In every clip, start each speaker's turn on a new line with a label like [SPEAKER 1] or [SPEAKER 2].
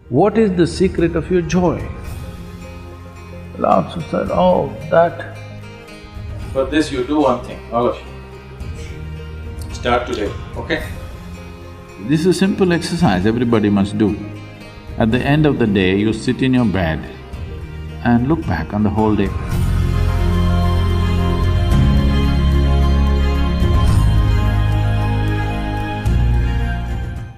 [SPEAKER 1] What is the secret of your joy? Lao Tzu said, oh, that…
[SPEAKER 2] For this you do one thing, all of you. Start today, okay?
[SPEAKER 1] This is a simple exercise everybody must do. At the end of the day, you sit in your bed and look back on the whole day.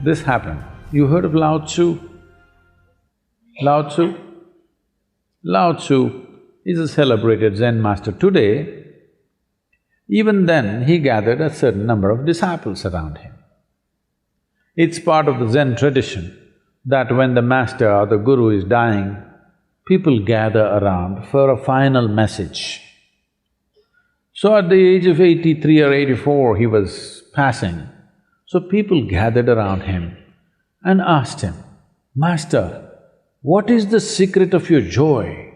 [SPEAKER 1] This happened. You heard of Lao Tzu? Lao Tzu? Lao Tzu is a celebrated Zen master. Today, even then, he gathered a certain number of disciples around him. It's part of the Zen tradition that when the master or the guru is dying, people gather around for a final message. So at the age of 83 or 84, he was passing. So people gathered around him and asked him, Master, what is the secret of your joy?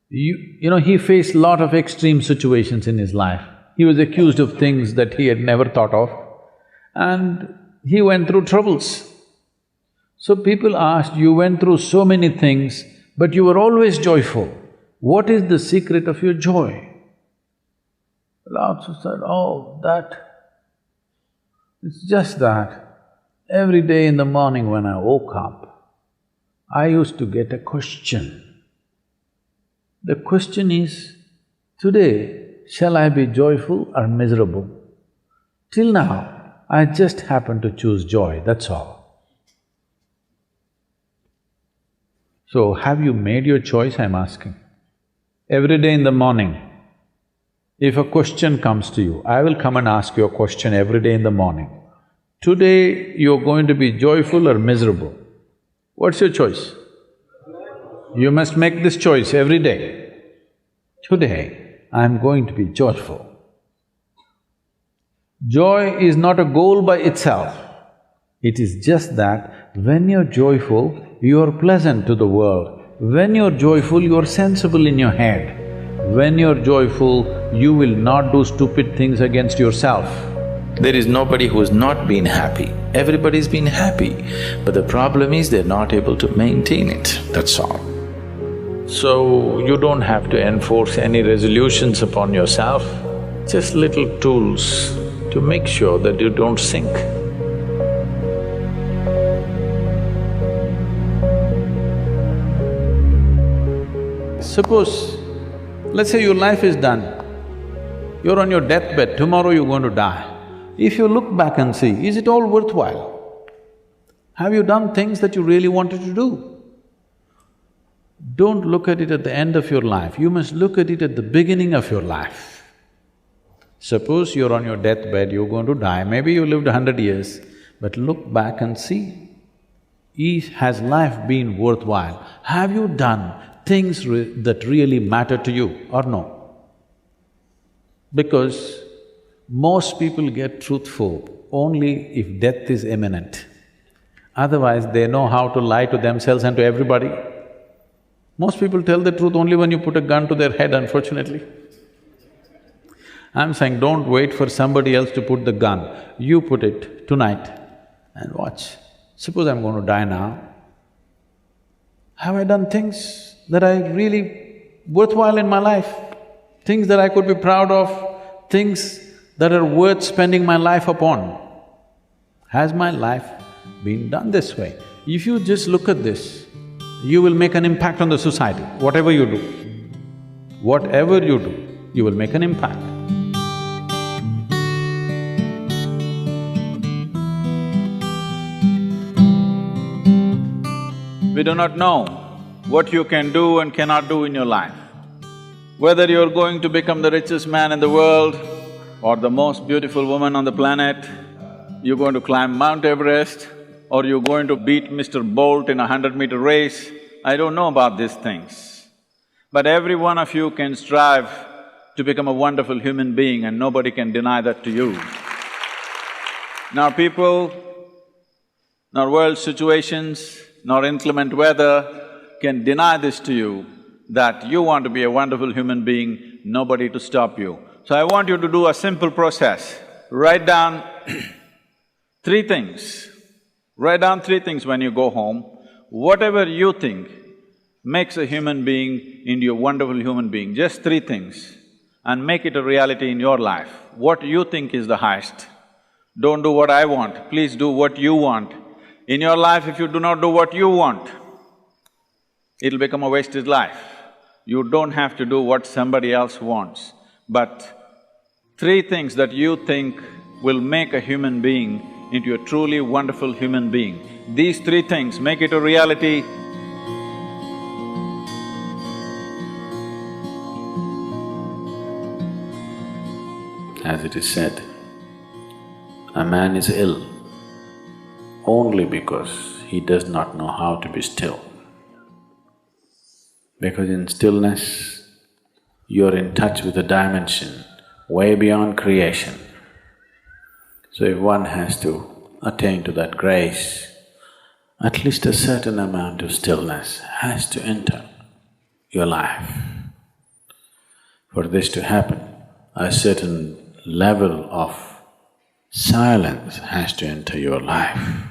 [SPEAKER 1] You know, he faced lot of extreme situations in his life. He was accused of things that he had never thought of, and he went through troubles. So people asked, you went through so many things, but you were always joyful. What is the secret of your joy? Lao Tzu said, oh, it's just that every day in the morning when I woke up, I used to get a question. The question is, today, shall I be joyful or miserable? Till now, I just happen to choose joy, that's all. So, have you made your choice, I'm asking? Every day in the morning, if a question comes to you, I will come and ask you a question every day in the morning. Today, you're going to be joyful or miserable. What's your choice? You must make this choice every day. Today, I'm going to be joyful. Joy is not a goal by itself. It is just that when you're joyful, you're pleasant to the world. When you're joyful, you're sensible in your head. When you're joyful, you will not do stupid things against yourself.
[SPEAKER 3] There is nobody who's not been happy. Everybody's been happy, but the problem is they're not able to maintain it, that's all.
[SPEAKER 1] So, you don't have to enforce any resolutions upon yourself, just little tools to make sure that you don't sink. Suppose, let's say your life is done, you're on your deathbed, tomorrow you're going to die. If you look back and see, is it all worthwhile? Have you done things that you really wanted to do? Don't look at it at the end of your life, you must look at it at the beginning of your life. Suppose you're on your deathbed, you're going to die, maybe you lived 100 years, but look back and see, has life been worthwhile? Have you done things that really matter to you or no? Because most people get truthful only if death is imminent. Otherwise, they know how to lie to themselves and to everybody. Most people tell the truth only when you put a gun to their head, unfortunately. I'm saying, don't wait for somebody else to put the gun, you put it tonight and watch. Suppose I'm going to die now, have I done things that are really worthwhile in my life? Things that I could be proud of, things that are worth spending my life upon. Has my life been done this way? If you just look at this, you will make an impact on the society, whatever you do. Whatever you do, you will make an impact. We do not know what you can do and cannot do in your life. Whether you're going to become the richest man in the world or the most beautiful woman on the planet, you're going to climb Mount Everest, or you're going to beat Mr. Bolt in a 100-meter race, I don't know about these things. But every one of you can strive to become a wonderful human being and nobody can deny that to you. Nor people, nor world situations, nor inclement weather can deny this to you, that you want to be a wonderful human being, nobody to stop you. So I want you to do a simple process. Write down three things. Write down three things when you go home. Whatever you think makes a human being into a wonderful human being, just three things, and make it a reality in your life. What you think is the highest. Don't do what I want, please do what you want. In your life, if you do not do what you want, it'll become a wasted life. You don't have to do what somebody else wants, but three things that you think will make a human being into a truly wonderful human being. These three things, make it a reality.
[SPEAKER 3] As it is said, a man is ill only because he does not know how to be still. Because in stillness, you're in touch with a dimension way beyond creation. So if one has to attain to that grace, at least a certain amount of stillness has to enter your life. For this to happen, a certain level of silence has to enter your life.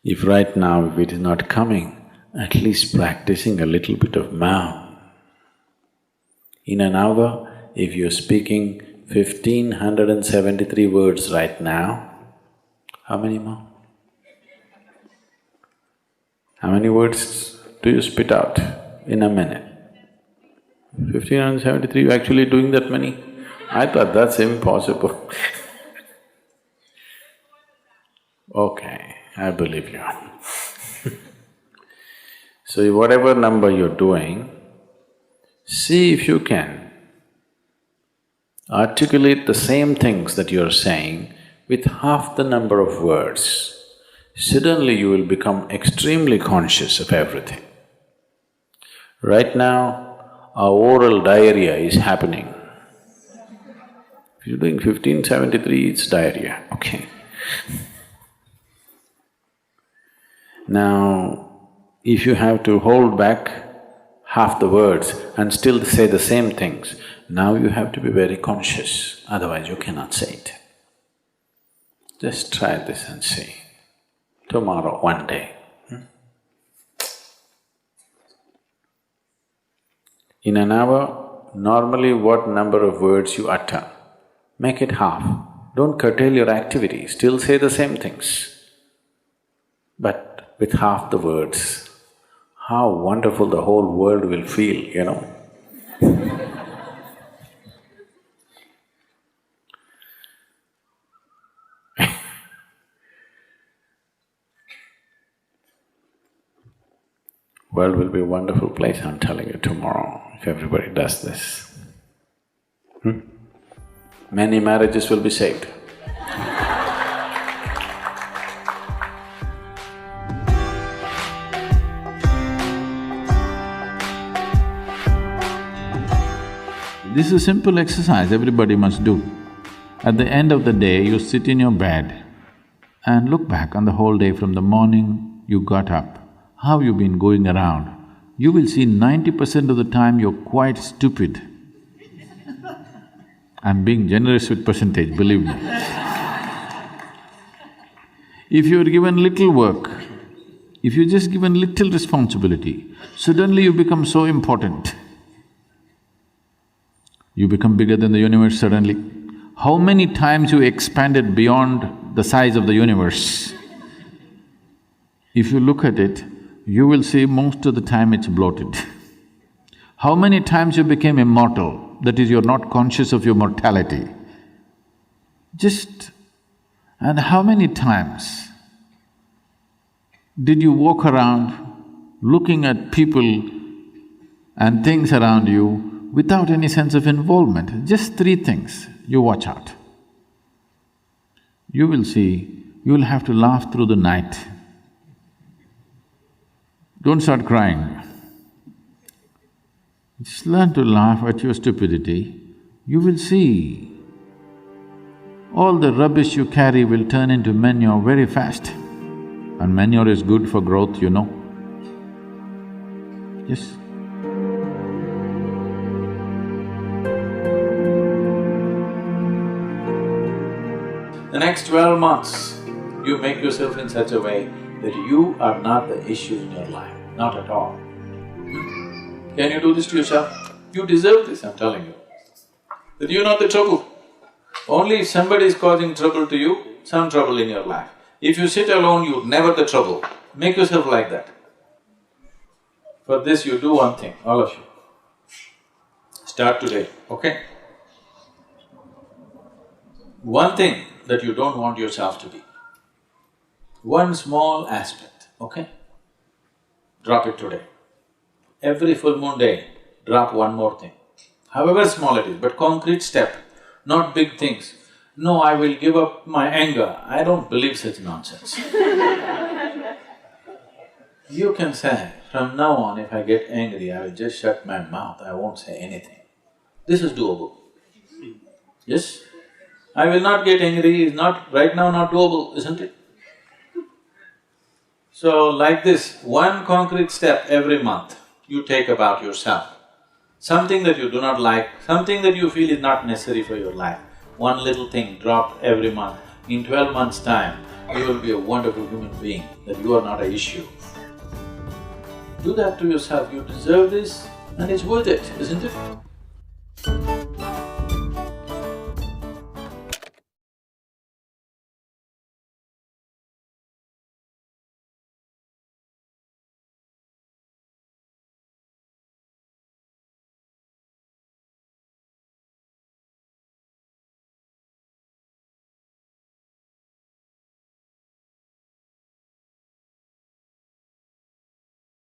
[SPEAKER 3] If right now, if it is not coming, at least practicing a little bit of mouth. In an hour, if you're speaking 1,573 words right now, how many more? How many words do you spit out in a minute? 1,573, you're actually doing that many? I thought that's impossible. Okay, I believe you. So whatever number you're doing, see if you can articulate the same things that you're saying with half the number of words. Suddenly you will become extremely conscious of everything. Right now, our oral diarrhea is happening. If you're doing 1573, it's diarrhea, okay. Now, if you have to hold back half the words and still say the same things, now you have to be very conscious, otherwise you cannot say it. Just try this and see. Tomorrow, one day. In an hour, normally what number of words you utter, make it half. Don't curtail your activity, still say the same things, but with half the words. How wonderful the whole world will feel, you know. World will be a wonderful place, I'm telling you, tomorrow, if everybody does this. Many marriages will be saved.
[SPEAKER 1] This is a simple exercise everybody must do. At the end of the day, you sit in your bed and look back on the whole day from the morning you got up, how you've been going around. You will see 90% of the time you're quite stupid. I'm being generous with percentage, believe me. If you're given little work, if you're just given little responsibility, suddenly you become so important. You become bigger than the universe suddenly. How many times you expanded beyond the size of the universe? If you look at it, you will see most of the time it's bloated. How many times you became immortal, that is, you're not conscious of your mortality. And how many times did you walk around looking at people and things around you without any sense of involvement? Just three things, you watch out. You will see, you'll have to laugh through the night. Don't start crying. Just learn to laugh at your stupidity. You will see, all the rubbish you carry will turn into manure very fast. And manure is good for growth, you know. Yes.
[SPEAKER 2] The next 12 months, you make yourself in such a way that you are not the issue in your life, not at all. Can you do this to yourself? You deserve this, I'm telling you. That you're not the trouble. Only if somebody is causing trouble to you, some trouble in your life. If you sit alone, you're never the trouble. Make yourself like that. For this you do one thing, all of you. Start today, okay? One thing that you don't want yourself to be. One small aspect, okay? Drop it today. Every full moon day, drop one more thing. However small it is, but concrete step, not big things. No, I will give up my anger. I don't believe such nonsense. You can say, from now on if I get angry, I will just shut my mouth, I won't say anything. This is doable. Yes? I will not get angry is not… right now not doable, isn't it? So like this, one concrete step every month you take about yourself. Something that you do not like, something that you feel is not necessary for your life, one little thing dropped every month. In 12 months' time, you will be a wonderful human being, that you are not an issue. Do that to yourself, you deserve this and it's worth it, isn't it?